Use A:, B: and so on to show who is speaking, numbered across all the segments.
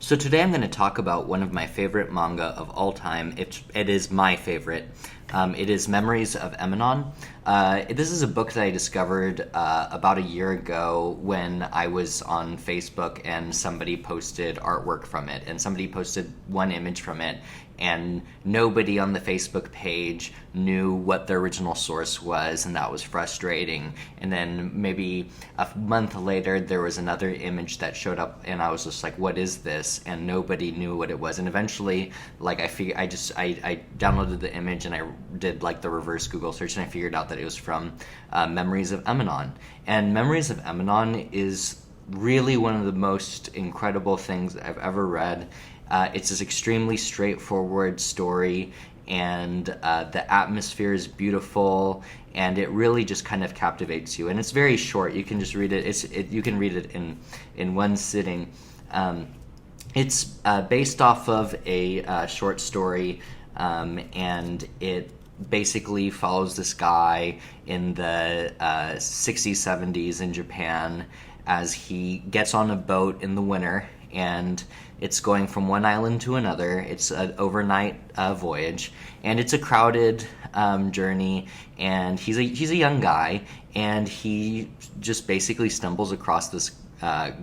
A: So today I'm going to talk about one of my favorite manga of all time. It is my favorite. It is Memories of Emanon. This is a book that I discovered about a year ago when I was on Facebook and somebody posted artwork from it. And somebody posted one image from it, and nobody on the Facebook page knew what the original source was, and that was frustrating. And then maybe a month later, there was another image that showed up, and I was just like, what is this? And nobody knew what it was. And eventually, like, I downloaded the image, and I did, like, the reverse Google search, and I figured out that it was from Memories of Emanon. And Memories of Emanon is really one of the most incredible things I've ever read. It's this extremely straightforward story, and the atmosphere is beautiful, and it really just kind of captivates you. And it's very short. You can just read it. You can read it in one sitting. It's based off of a short story, and it basically follows this guy in the 60s, 70s in Japan as he gets on a boat in the winter, and it's going from one island to another. It's an overnight voyage, and it's a crowded journey, and he's a young guy, and he just basically stumbles across this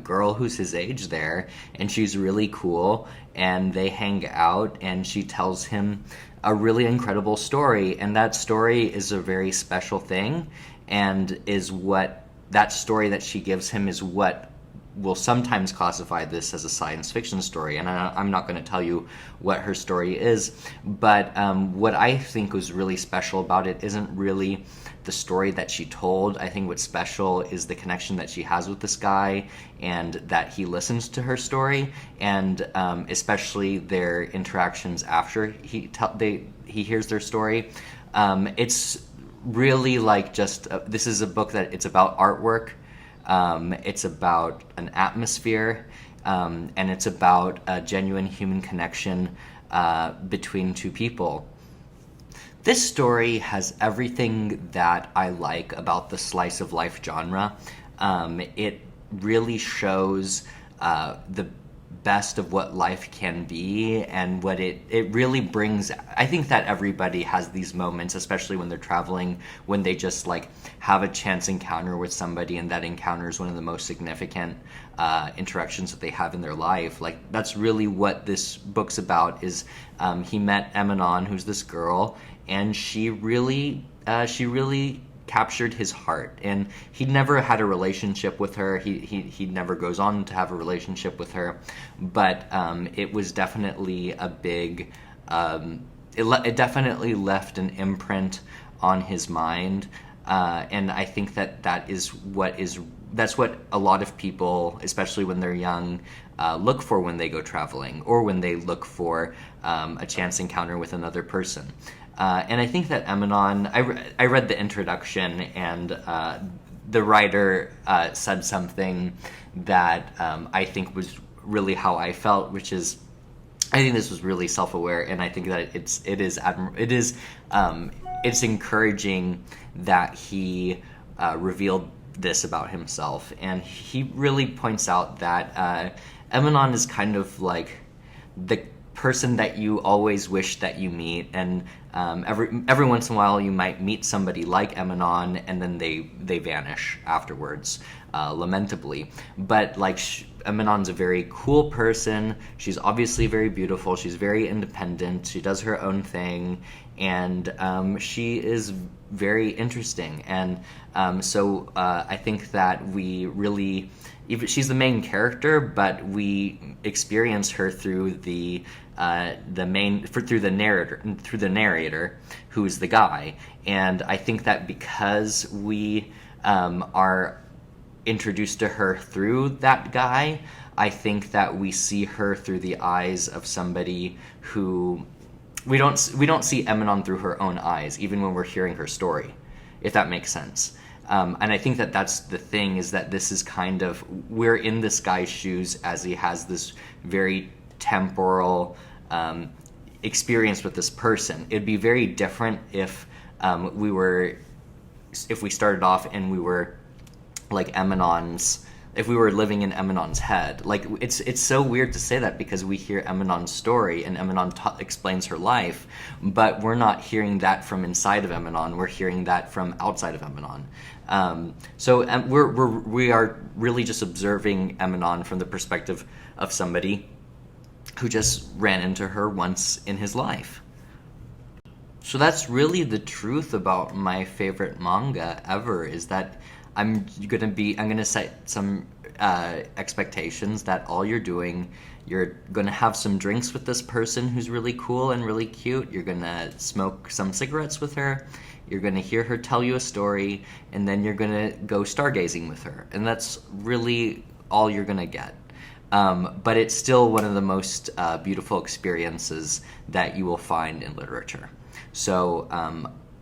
A: girl who's his age there, and she's really cool, and they hang out, and she tells him a really incredible story, and that story is a very special thing, and is what that story that she gives him is what will sometimes classify this as a science fiction story. And I'm not going to tell you what her story is, but what I think was really special about it isn't really the story that she told. I think what's special is the connection that she has with this guy, and that he listens to her story, and especially their interactions after he hears their story. It's really like this is a book that it's about artwork. It's about an atmosphere, and it's about a genuine human connection between two people. This story has everything that I like about the slice of life genre. It really shows the best of what life can be, and what it really brings. I think that everybody has these moments, especially when they're traveling, when they just like have a chance encounter with somebody, and that encounter is one of the most significant interactions that they have in their life. Like, that's really what this book's about. Is he met Emanon, who's this girl, and she really captured his heart, and he never had a relationship with her. He never goes on to have a relationship with her, but it was definitely a big it definitely left an imprint on his mind, and I think that's what a lot of people, especially when they're young, look for when they go traveling, or when they look for a chance encounter with another person. And I think that Emanon, I read the introduction, and the writer said something that I think was really how I felt, which is, I think this was really self-aware, and I think that it's encouraging that he revealed this about himself. And he really points out that Emanon is kind of like the person that you always wish that you meet, and every once in a while you might meet somebody like Emanon, and then they vanish afterwards, lamentably. But like, Emanon's a very cool person. She's obviously very beautiful. She's very independent. She does her own thing, and she is very interesting. And so I think that we really, she's the main character, but we experience her through the narrator, who is the guy. And I think that because we are introduced to her through that guy, I think that we see her through the eyes of somebody who we don't see Emanon through her own eyes, even when we're hearing her story, if that makes sense. And I think that that's the thing, is that this is kind of, we're in this guy's shoes as he has this very temporal experience with this person. It'd be very different if we started off and we were like Emanon's if we were living in Emanon's head. Like, it's so weird to say that because we hear Emanon's story and Emanon explains her life, but we're not hearing that from inside of Emanon. We're hearing that from outside of Emanon. So we are really just observing Emanon from the perspective of somebody who just ran into her once in his life. So that's really the truth about my favorite manga ever, is that I'm gonna set some expectations that all you're doing, you're gonna have some drinks with this person who's really cool and really cute, you're gonna smoke some cigarettes with her, you're gonna hear her tell you a story, and then you're gonna go stargazing with her. And that's really all you're gonna get. But it's still one of the most beautiful experiences that you will find in literature. So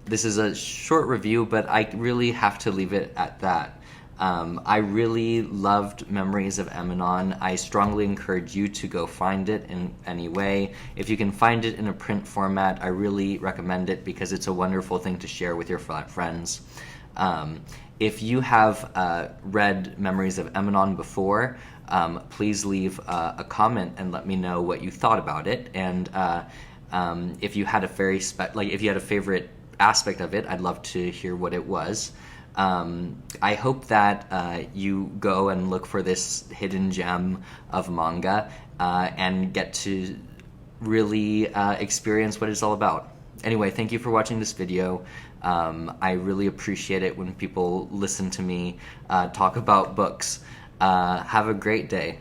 A: this is a short review, but I really have to leave it at that. I really loved Memories of Emanon. I strongly encourage you to go find it in any way. If you can find it in a print format, I really recommend it because it's a wonderful thing to share with your friends. If you have read Memories of Emanon before, please leave a comment and let me know what you thought about it. And if you had if you had a favorite aspect of it, I'd love to hear what it was. I hope that you go and look for this hidden gem of manga and get to really experience what it's all about. Anyway, thank you for watching this video. I really appreciate it when people listen to me talk about books. Have a great day.